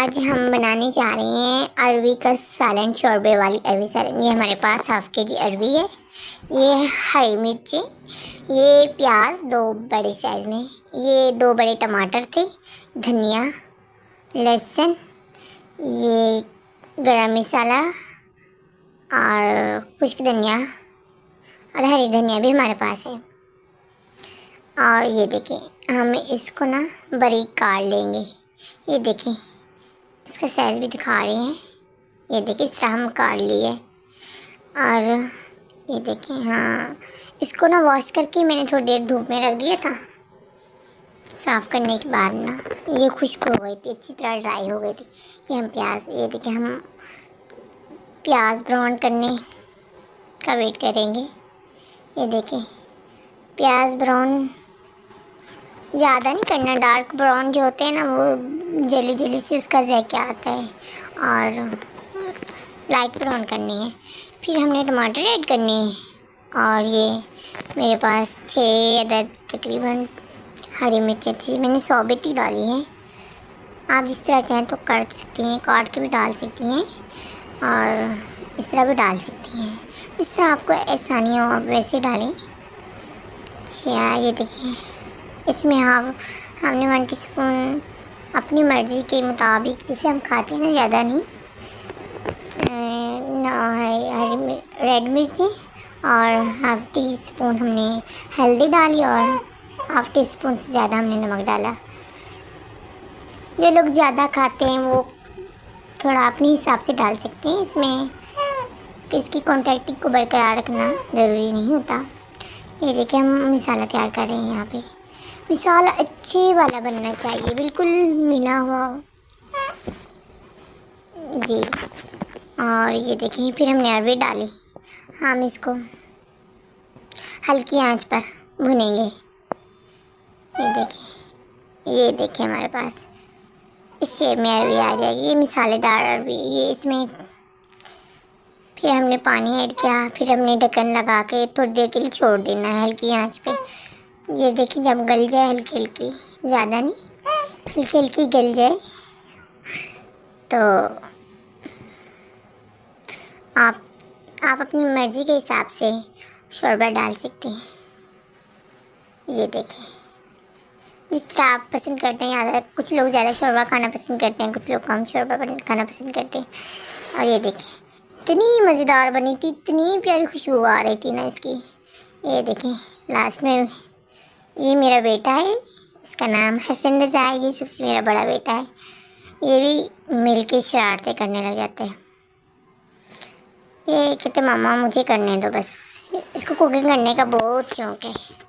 आज हम बनाने जा रहे हैं अरवी का सालन, शोरबे वाली अरवी सालन। ये हमारे पास हाफ के जी अरवी है, ये हरी मिर्ची, ये प्याज 2 बड़े साइज़ में, ये 2 बड़े टमाटर थे, धनिया, लहसुन, ये गरम मसाला और खुश्क धनिया और हरी धनिया भी हमारे पास है। और ये देखिए हम इसको ना बारीक काट लेंगे। ये देखिए इसका साइज़ भी दिखा रहे हैं। ये देखिए इस तरह हम काट लिए। और ये देखिए, हाँ, इसको ना वॉश करके मैंने थोड़ी देर धूप में रख दिया था। साफ़ करने के बाद ना ये खुश्क हो गई थी, अच्छी तरह ड्राई हो गई थी। ये हम प्याज, ये देखिए हम प्याज ब्राउन करने का वेट करेंगे। ये देखिए प्याज ब्राउन ज़्यादा नहीं करना, डार्क ब्राउन जो होते हैं ना वो जली जली से उसका ज़ायका आता है, और लाइट ब्राउन करनी है। फिर हमने टमाटर ऐड करनी है। और ये मेरे पास 6 अदद तकरीबन हरी मिर्च थी, मैंने 100 बेटी डाली है। आप जिस तरह चाहें तो काट सकती हैं, काट के भी डाल सकती हैं और इस तरह भी डाल सकती हैं, जिस तरह आपको आसानी हो आप वैसे डालें। अच्छा, ये देखिए इसमें हमने 1 टीस्पून अपनी मर्ज़ी के मुताबिक, जिसे हम खाते हैं ना, ज़्यादा नहीं, हरी रेड मिर्ची और हाफ़ टी स्पून हमने हल्दी डाली और हाफ़ टी स्पून से ज़्यादा हमने नमक डाला। जो लोग ज़्यादा खाते हैं वो थोड़ा अपने हिसाब से डाल सकते हैं। इसमें इसकी क्वांटिटी को बरकरार रखना ज़रूरी नहीं होता। ये देखिए हम मसाला तैयार कर रहे हैं। यहाँ पे मसाला अच्छे वाला बनना चाहिए, बिल्कुल मिला हुआ हो जी। और ये देखिए फिर हमने अरवी डाली। हम इसको हल्की आंच पर भुनेंगे। ये देखिए हमारे पास इस शेप में अरवी आ जाएगी, ये मसालेदार अरवी। ये इसमें फिर हमने पानी ऐड किया, फिर हमने ढक्कन लगा के थोड़ी देर के लिए छोड़ देना है हल्की आंच पे। ये देखिए जब गल जाए हल्की हल्की, ज़्यादा नहीं, हल्की हल्की गल जाए तो आप अपनी मर्ज़ी के हिसाब से शोरबा डाल सकते हैं। ये देखिए जिस तरह आप पसंद करते हैं, ज़्यादा कुछ लोग ज़्यादा शोरबा खाना पसंद करते हैं, कुछ लोग कम शोरबा खाना पसंद करते हैं। और ये देखिए इतनी मज़ेदार बनी थी, इतनी प्यारी खुशबू आ रही थी ना इसकी। ये देखिए लास्ट में ये मेरा बेटा है, इसका नाम हसन रज़ा है, ये सबसे मेरा बड़ा बेटा है। ये भी मिल के शरारतें करने लग जाते हैं। ये कहते मामा मुझे करने दो बस, इसको कुकिंग करने का बहुत शौक़ है।